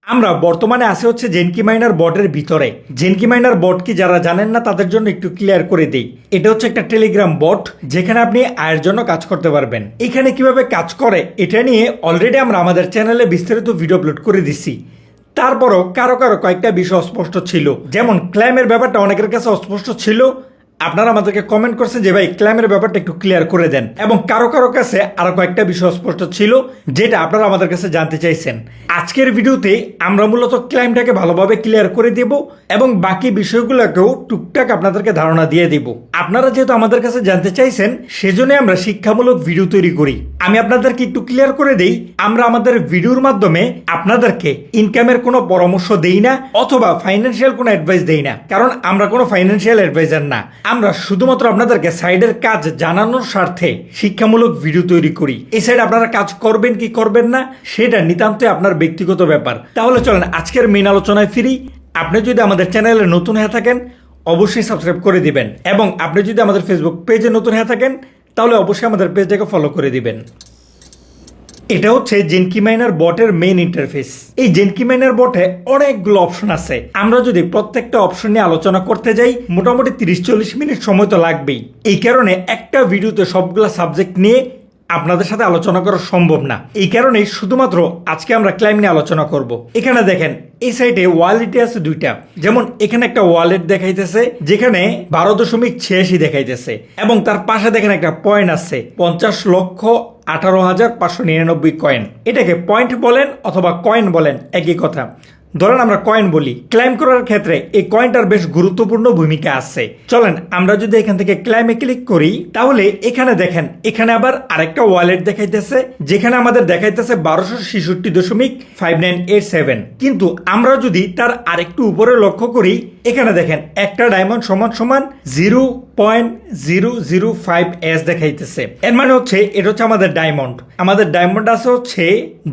আমরা বর্তমানে আছি হচ্ছে জেনকি মাইনার বটের ভিতরে। জেনকি মাইনার বট কি যারা জানেন না তাদের জন্য একটু ক্লিয়ার করে দিই। এটা হচ্ছে একটা টেলিগ্রাম বট যেখানে আপনি আয়ের জন্য কাজ করতে পারবেন। এখানে কিভাবে কাজ করে এটা নিয়ে অলরেডি আমরা আমাদের চ্যানেলে বিস্তারিত ভিডিও আপলোড করে দিছি। তারপরও কারো কারো কয়েকটা বিষয় অস্পষ্ট ছিল, যেমন ক্লেমের ব্যাপারটা অনেকের কাছে অস্পষ্ট ছিল। আপনারা আমাদেরকে কমেন্ট করছেন যে ভাই ক্লেমের ব্যাপারটা একটু ক্লিয়ার করে দেন, এবং কারো কারো কাছে আরো কয়েকটা বিষয় স্পষ্ট ছিল যেটা আপনারা আমাদের কাছে জানতে চাইছেন। আজকের ভিডিওতে আমরা মূলত ক্লেমটাকে ভালোভাবে ক্লিয়ার করে দেব এবং বাকি বিষয়গুলোকেও টুকটাক আপনাদেরকে ধারণা দিয়ে দেব। আপনারা যেহেতু আমাদের কাছে জানতে চাইছেন সেজন্য আমরা শিক্ষামূলক ভিডিও তৈরি করি। আমি আপনাদেরকে একটু ক্লিয়ার করে দেই, আমরা আমাদের ভিডিওর মাধ্যমে আপনাদেরকে ইনকামের কোনো পরামর্শ দেই না অথবা ফাইন্যান্সিয়াল কোনো অ্যাডভাইস দেই না, কারণ আমরা কোনো ফাইন্যান্সিয়াল অ্যাডভাইজার না। আমরা শুধুমাত্র আপনাদেরকে সাইডের কাজ জানানোর স্বার্থে শিক্ষামূলক ভিডিও তৈরি করি। এই সাইড আপনারা কাজ করবেন কি করবেন না সেটা নিতান্তই আপনার ব্যক্তিগত ব্যাপার। তাহলে চলেন আজকের মেইন আলোচনায় ফিরি। আপনি যদি আমাদের চ্যানেলে নতুন হয়ে থাকেন অবশ্যই সাবস্ক্রাইব করে দিবেন, এবং আপনি যদি আমাদের ফেসবুক পেজে নতুন হয়ে থাকেন তাহলে অবশ্যই আমাদের পেজটাকে ফলো করে দিবেন। এটা হচ্ছে জেনকি মাইনার বটের মেইন ইন্টারফেস। এই জেনকি মাইনার বটে অনেকগুলো অপশন আছে। আমরা যদি প্রত্যেকটা অপশন নিয়ে আলোচনা করতে যাই মোটামুটি 30-40 মিনিট সময় তো লাগবেই। এই কারণে একটা ভিডিওতে সবগুলা সাবজেক্ট নিয়ে আপনাদের সাথে আলোচনা করা সম্ভব না। এই কারণে শুধুমাত্র আজকে আমরা ক্লাইম নিয়ে আলোচনা করব। এখানে দেখেন এই সাইডে ওয়ালেটে আছে দুইটা, যেমন এখানে একটা ওয়ালেট দেখাইতেছে যেখানে 12.86 দেখাইতেছে, এবং তার পাশে দেখেন একটা পয়েন্ট আছে 50,18,599 কয়েন। এটাকে পয়েন্ট বলেন অথবা কয়েন বলেন একই কথা। ধরেন আমরা কয়েন বলি। ক্লাইম করার ক্ষেত্রে এই কয়েনটার বেশ গুরুত্বপূর্ণ ভূমিকা আছে। চলেন আমরা যদি এখান থেকে ক্লাইমে ক্লিক করি তাহলে এখানে দেখেন এখানে আবার আরেকটা ওয়ালেট দেখাইতেছে যেখানে আমাদের দেখাইতেছে 1266.5987। কিন্তু আমরা যদি তার আরেকটু উপরে লক্ষ্য করি এখানে দেখেন একটা ডায়মন্ড সমান সমান 0.005S দেখাইতেছে। এর মানে হচ্ছে এটা হচ্ছে আমাদের ডায়মন্ড। আমাদের ডায়মন্ড আছে হচ্ছে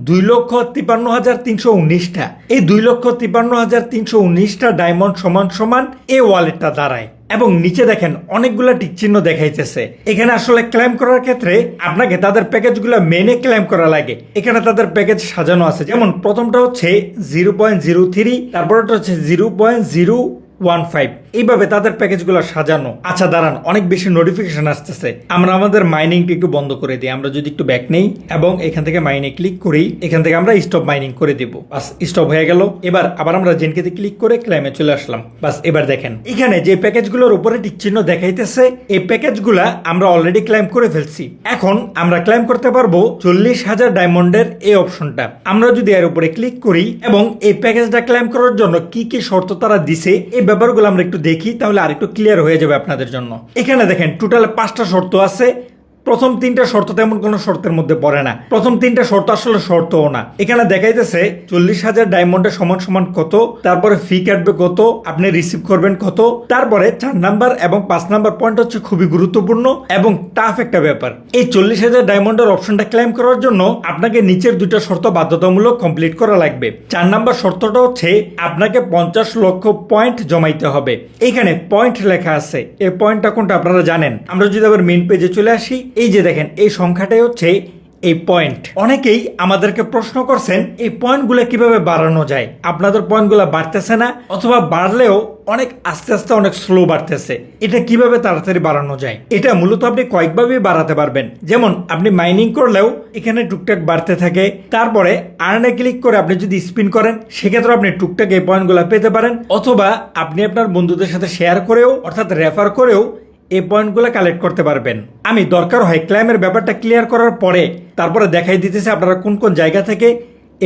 2,53,319টা। এই 2,53,319টা ডায়মন্ড সমান সমান এই ওয়ালেটটা দাঁড়ায়। এবং নিচে দেখেন অনেকগুলা টিক চিহ্ন দেখাইতেছে। এখানে আসলে ক্লেম করার ক্ষেত্রে আপনাকে তাদের প্যাকেজগুলো মেনে ক্লেম করা লাগে। এখানে তাদের প্যাকেজ সাজানো আছে, যেমন প্রথমটা হচ্ছে 0.03, তারপরটা হচ্ছে 0.015। এইভাবে তাদের প্যাকেজগুলো সাজানো। আচ্ছা দাঁড়ান, অনেক বেশি নোটিফিকেশন আসতেছে, আমরা আমাদের মাইনিংটা একটু বন্ধ করে দিই। আমরা যদি একটু ব্যাক নেই এবং এখান থেকে মাইনে ক্লিক করি, এখান থেকে আমরা স্টপ মাইনিং করে দিব। বাস স্টপ হয়ে গেল। এবার আবার আমরা জেনকেতে ক্লিক করে ক্লেমে চলে আসলাম। বাস এবার দেখেন এখানে যে প্যাকেজগুলোর উপরে টিক চিহ্ন দেখাইতেছে এই প্যাকেজগুলা আমরা অলরেডি ক্লেম করে ফেলছি। এখন আমরা ক্লেম করতে পারবো 40,000 ডায়মন্ডের এই অপশনটা। আমরা যদি এর উপরে ক্লিক করি এবং এই প্যাকেজটা ক্লেম করার জন্য কি কি শর্ত তারা দিছে এই ব্যাপারগুলো আমরা একটু দেখি, তাহলে আরেকটু ক্লিয়ার হয়ে যাবে আপনাদের জন্য। এখানে দেখেন টোটাল 5টা শর্ত আছে। প্রথম 3টা শর্ত তেমন কোনো শর্তের মধ্যে পড়ে না। প্রথম 3টা শর্ত আসলে শর্তও না। এখানে দেখাইতেছে 40,000 ডায়মন্ডের সমান সমান কত, তারপরে ফি কাটবে কত, আপনি রিসিভ করবেন কত, তারপরে 4 নাম্বার এবং 5 নাম্বার পয়েন্ট হচ্ছে খুবই গুরুত্বপূর্ণ এবং টাফ একটা ব্যাপার। এই 40,000 ডায়মন্ডের অপশনটা ক্লেম করার জন্য আপনাকে নিচের 2টা শর্ত বাধ্যতামূলক কমপ্লিট করা লাগবে। 4 নাম্বার শর্তটা হচ্ছে আপনাকে 50 লক্ষ পয়েন্ট জমাইতে হবে। এখানে পয়েন্ট লেখা আছে, এই পয়েন্টটা কোনটা আপনারা জানেন? আমরা যদি আবার মেইন পেজে চলে আসি, এই যে দেখেন এই সংখ্যাটাই হচ্ছে এই পয়েন্ট। অনেকেই আমাদেরকে প্রশ্ন করছেন এই পয়েন্টগুলো কিভাবে বাড়ানো যায়। আপনাদের পয়েন্টগুলো বাড়তেছে না, অথবা বাড়লেও অনেক আস্তে আস্তে অনেক স্লো বাড়তেছে। এটা কিভাবে তাড়াতাড়ি বাড়ানো যায়? এটা মূলত আপনি কয়েকভাবেই বাড়াতে পারবেন। যেমন আপনি মাইনিং করলেও এখানে টুকটাক বাড়তে থাকে, তারপরে আর্নে ক্লিক করে আপনি যদি স্পিন করেন সেক্ষেত্রে আপনি টুকটাক এই পয়েন্টগুলো পেতে পারেন, অথবা আপনি আপনার বন্ধুদের সাথে শেয়ার করেও অর্থাৎ রেফার করেও এই পয়েন্টগুলো কালেক্ট করতে পারবেন। আমি দরকার হয় ক্লেমের ব্যাপারটা ক্লিয়ার করার পরে তারপরে দেখাই দিতেছে আপনারা কোন কোন জায়গা থেকে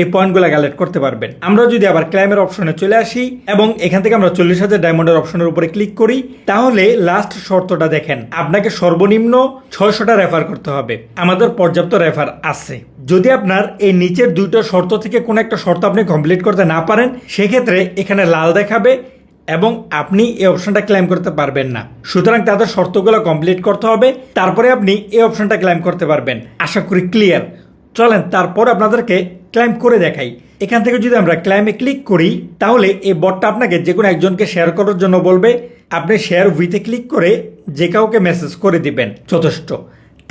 এই পয়েন্টগুলো কালেক্ট করতে পারবেন। আমরা যদি আবার ক্লেমের অপশনে চলে আসি এবং এখান থেকে আমরা 40,000 ডায়মন্ডের অপশনের উপরে ক্লিক করি, তাহলে লাস্ট শর্তটা দেখেন আপনাকে সর্বনিম্ন 600টা রেফার করতে হবে। আমাদের পর্যাপ্ত রেফার আছে। যদি আপনার এই নিচের 2টা শর্ত থেকে কোনো একটা শর্ত আপনি কমপ্লিট করতে না পারেন সেক্ষেত্রে এখানে লাল দেখাবে এবং আপনি এই অপশনটা ক্লেম করতে পারবেন না। সুতরাং তাদের শর্তগুলো কমপ্লিট করতে হবে, তারপরে আপনি এই অপশনটা ক্লেম করতে পারবেন। আশা করি ক্লিয়ার। চলেন তারপর আপনাদেরকে ক্লেম করে দেখাই। এখান থেকে যদি আমরা ক্লেমে ক্লিক করি তাহলে এই বটটা আপনাকে যে কোনো একজনকে শেয়ার করার জন্য বলবে। আপনি শেয়ার উইথে ক্লিক করে যে কাউকে মেসেজ করে দিবেন, যথেষ্ট।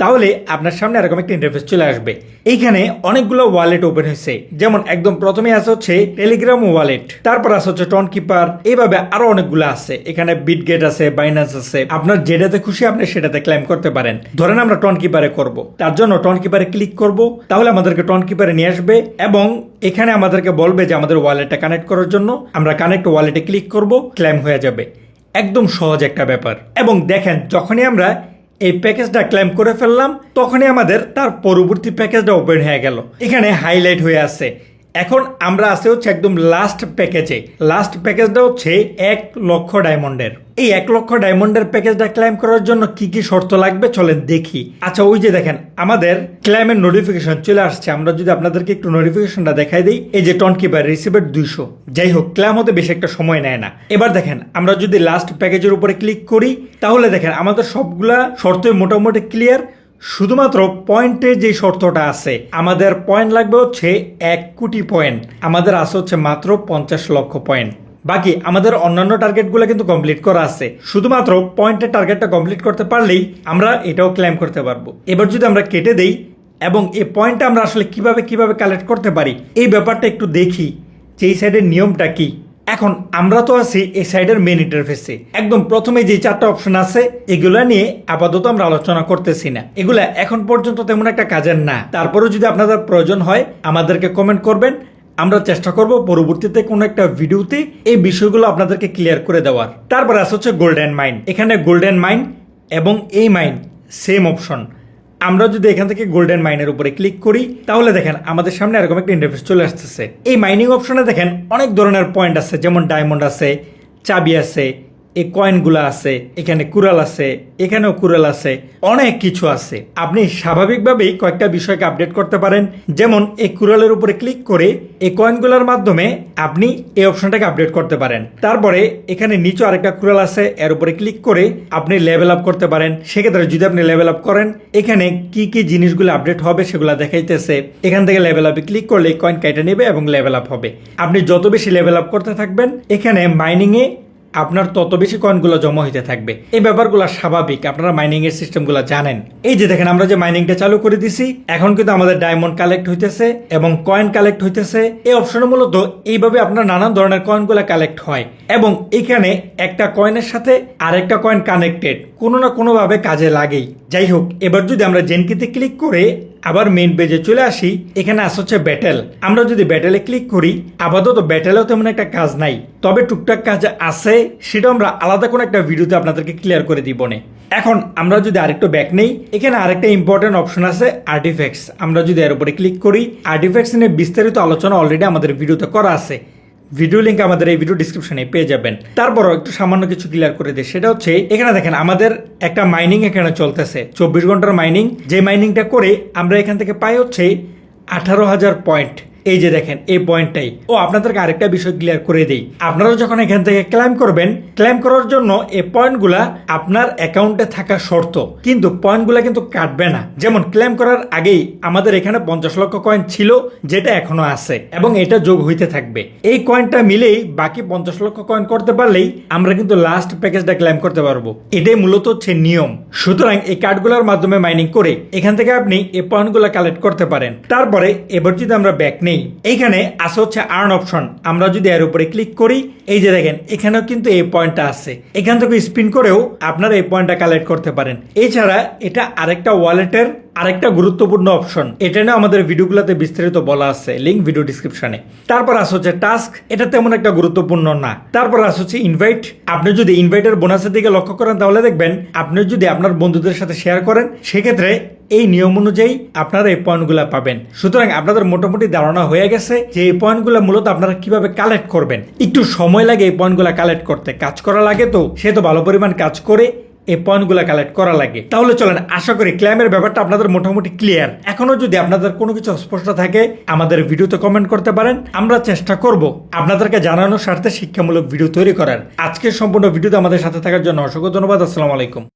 তাহলে আপনার সামনে এরকম একটা ইন্টারফেস চলে আসবে। এইখানে অনেকগুলো ওয়ালেট ওপেন হয়েছে, যেমন একদম প্রথমে আছে হচ্ছে টেলিগ্রাম ওয়ালেট, তারপর আছে হচ্ছে টন কিপার, এইভাবে আরো অনেকগুলো আছে। এখানে বিটগেট আছে, বাইন্যান্স আছে, আপনার যেটাতে খুশি আপনি সেটাতে ক্লেম করতে পারেন। ধরেন আমরা টন কিপারে করব, তার জন্য টন কিপারে ক্লিক করব, তাহলে আমাদেরকে টন কিপারে নিয়ে আসবে এবং এখানে আমাদেরকে বলবে যে আমাদের ওয়ালেটটা কানেক্ট করার জন্য। আমরা কানেক্ট ওয়ালেটে ক্লিক করব, ক্লেম হয়ে যাবে। একদম সহজ একটা ব্যাপার। এবং দেখেন যখনই আমরা এই প্যাকেজটা ক্লেম করে ফেললাম তখনই আমাদের তার পরবর্তী প্যাকেজটা ওপেন হয়ে গেল, এখানে হাইলাইট হয়ে আছে। এখন আমরা আছে হচ্ছে একদম লাস্ট প্যাকেজে। লাস্ট প্যাকেজটা হচ্ছে 1,00,000 ডায়মন্ডের। এই 1,00,000 ডায়মন্ডের প্যাকেজটা ক্লেম করার জন্য কি কি শর্ত লাগবে চলেন দেখি। আচ্ছা, ওই যে দেখেন আমাদের ক্লেমের নোটিফিকেশন চলে আসছে। আমরা যদি আপনাদেরকে একটু নোটিফিকেশনটা দেখাই দিই, এই যে টন কিপার রিসিভেড 200। যাই হোক, ক্লেম হতে বেশি একটা সময় নেয় না। এবার দেখেন আমরা যদি লাস্ট প্যাকেজের উপরে ক্লিক করি তাহলে দেখেন আমাদের সবগুলা শর্তই মোটামুটি ক্লিয়ার। শুধুমাত্র পয়েন্টে যে শর্তটা আছে, আমাদের পয়েন্ট লাগবে হচ্ছে 1 কোটি পয়েন্ট। আমাদের আছে হচ্ছে মাত্র 50 লক্ষ পয়েন্ট। বাকি আমাদের অন্যান্য টার্গেটগুলো কিন্তু কমপ্লিট করা আছে। শুধুমাত্র পয়েন্টের টার্গেটটা কমপ্লিট করতে পারলেই আমরা এটাও ক্লেম করতে পারবো। এবার যদি আমরা কেটে দেই এবং এই পয়েন্টটা আমরা আসলে কিভাবে কালেক্ট করতে পারি এই ব্যাপারটা একটু দেখি যে এই সাইডের নিয়মটা কি। এখন আমরা তো আছি এই সাইডের মেন ইন্টারফেসে। একদম প্রথমে যে 4টা অপশন আছে এগুলা নিয়ে আপাতত আমরা আলোচনা করতেছি না, এগুলা এখন পর্যন্ত তেমন একটা কাজের না। তারপরেও যদি আপনাদের প্রয়োজন হয় আমাদেরকে কমেন্ট করবেন, আমরা চেষ্টা করব পরবর্তীতে কোনো একটা ভিডিওতে এই বিষয়গুলো আপনাদেরকে ক্লিয়ার করে দেওয়ার। তারপর আছে হচ্ছে গোল্ডেন মাইন। এখানে গোল্ডেন মাইন এবং এই মাইন সেম অপশন। আমরা যদি এখান থেকে গোল্ডেন মাইনের উপরে ক্লিক করি তাহলে দেখেন আমাদের সামনে এরকম একটা ইন্টারফেস চলে আসতেছে। এই মাইনিং অপশনে দেখেন অনেক ধরনের পয়েন্ট আছে, যেমন ডায়মন্ড আছে, চাবি আছে, এই কয়েনগুলো আছে, এখানে কুরাল আছে, এখানেও কুরাল আছে, অনেক কিছু আছে। আপনি স্বাভাবিকভাবেই কয়েকটা বিষয়কে আপডেট করতে পারেন, যেমন এই কুরালের উপরে ক্লিক করে এই কয়েনগুলোর মাধ্যমে আপনি এই অপশনটাকে আপডেট করতে পারেন। তারপরে এখানে নিচে আরেকটা কুরাল আছে, এর উপরে ক্লিক করে আপনি লেভেল আপ করতে পারেন। সেক্ষেত্রে যদি আপনি লেভেল আপ করেন এখানে কি কি জিনিসগুলো আপডেট হবে সেগুলো দেখাইতেছে। এখান থেকে লেভেল আপে ক্লিক করলে কয়েন কেটে নেবে এবং লেভেল আপ হবে। আপনি যত বেশি লেভেল আপ করতে থাকবেন এখানে মাইনিংয়ে আপনার তত বেশি কয়েনগুলো জমা হইতে থাকবে। এই ব্যাপারগুলো স্বাভাবিক, আপনারা মাইনিং এর সিস্টেমগুলো জানেন। এই যে দেখেন আমরা যে মাইনিংটা চালু করে দিছি, এখন কিন্তু আমাদের ডায়মন্ড কালেক্ট হইতেছে এবং কয়েন কালেক্ট হইতেছে। এই অপশনে মূলত এইভাবে আপনার নানান ধরনের কয়েনগুলো কালেক্ট হয় এবং এখানে একটা কয়েনের সাথে আরেকটা কয়েন কানেক্টেড, কোনো না কোনো ভাবে কাজে লাগেই। যাই হোক, এবার যদি আমরা জেনকিতে ক্লিক করে আবার মেইন পেজে চলে আসি, এখানে আসছে হচ্ছে ব্যাটেল। আমরা যদি ব্যাটেলে ক্লিক করি আপাতত ব্যাটেলেও তেমন একটা কাজ নাই, তবে টুকটাক কাজ আছে, সেটা আমরা আলাদা কোনো একটা ভিডিওতে আপনাদেরকে ক্লিয়ার করে দিব না। এখন আমরা যদি আরেকটু ব্যাক নেই, এখানে আরেকটা ইম্পর্টেন্ট অপশন আছে আর্টিফ্যাক্টস। আমরা যদি এর উপরে ক্লিক করি, আর্টিফ্যাক্টস নিয়ে বিস্তারিত আলোচনা অলরেডি আমাদের ভিডিওতে করা আছে। ভিডিও লিঙ্ক আমাদের এই ভিডিও ডিসক্রিপশনে পেয়ে যাবেন। তারপরও একটু সামান্য কিছু ক্লিয়ার করে দিই, সেটা হচ্ছে এখানে দেখেন আমাদের একটা মাইনিং এখানে চলতেছে 24 ঘন্টার মাইনিং। যে মাইনিংটা করে আমরা এখান থেকে পাই হচ্ছে 18,000 পয়েন্ট। এই যে দেখেন এই পয়েন্টটাই। ও আপনাদেরকে আরেকটা বিষয় ক্লিয়ার করে দেই, আপনারা যখন এখান থেকে ক্লেম করবেন, ক্লেম করার জন্য এই পয়েন্টগুলা আপনার অ্যাকাউন্টে থাকা শর্ত, কিন্তু পয়েন্টগুলা কিন্তু কাটবে না। যেমন ক্লেম করার আগেই আমাদের এখানে 50 লক্ষ কয়েন ছিল, যেটা এখনো আছে এবং এটা যোগ হইতে থাকবে। এই কয়েনটা মিলেই বাকি 50 লক্ষ কয়েন করতে পারলেই আমরা কিন্তু লাস্ট প্যাকেজটা ক্লেম করতে পারবো। এটাই মূলত হচ্ছে নিয়ম। সুতরাং এই কার্ডগুলোর মাধ্যমে মাইনিং করে এখান থেকে আপনি এই পয়েন্টগুলো কালেক্ট করতে পারেন। তারপরে এবার যদি আমরা ব্যাক নেই, এইখানে আছে হচ্ছে আর্ন অপশন। আমরা যদি এর উপরে ক্লিক করি, এই যে দেখেন এখানেও কিন্তু এই পয়েন্টটা আছে। এখান থেকে স্পিন করেও আপনারা এই পয়েন্টটা কালেক্ট করতে পারেন। এছাড়া এটা আরেকটা ওয়ালেটের আরেকটা গুরুত্বপূর্ণ অপশন, এটা নিয়ে আমাদের ভিডিওগুলোতে বিস্তারিত বলা আছে, লিঙ্ক ভিডিও ডিসক্রিপশনে। তারপর আছে হচ্ছে টাস্ক, এটা তেমন একটা গুরুত্বপূর্ণ না। তারপর আছে হচ্ছে ইনভাইট। আপনি যদি ইনভাইটের বোনাসের দিকে লক্ষ্য করেন তাহলে দেখবেন আপনি যদি আপনার বন্ধুদের সাথে শেয়ার করেন সেক্ষেত্রে এই নিয়ম অনুযায়ী আপনারা এই পয়েন্টগুলো পাবেন। সুতরাং আপনাদের মোটামুটি ধারণা হয়ে গেছে যে এই পয়েন্টগুলো মূলত আপনারা কিভাবে কালেক্ট করবেন। একটু সময় লাগে এই পয়েন্টগুলো কালেক্ট করতে, কাজ করা লাগে, তো সে তো ভালো পরিমাণ কাজ করে এই পয়েন্টগুলো কালেক্ট করা লাগে। তাহলে চলেন, আশা করি ক্লেমের ব্যাপারটা আপনাদের মোটামুটি ক্লিয়ার। এখনো যদি আপনাদের কোনো কিছু অস্পষ্ট থাকে আমাদের ভিডিওতে কমেন্ট করতে পারেন, আমরা চেষ্টা করব আপনাদেরকে জানানোর স্বার্থে শিক্ষামূলক ভিডিও তৈরি করার। আজকের সম্পূর্ণ ভিডিওতে আমাদের সাথে থাকার জন্য অসংখ্য ধন্যবাদ। আসসালামু আলাইকুম।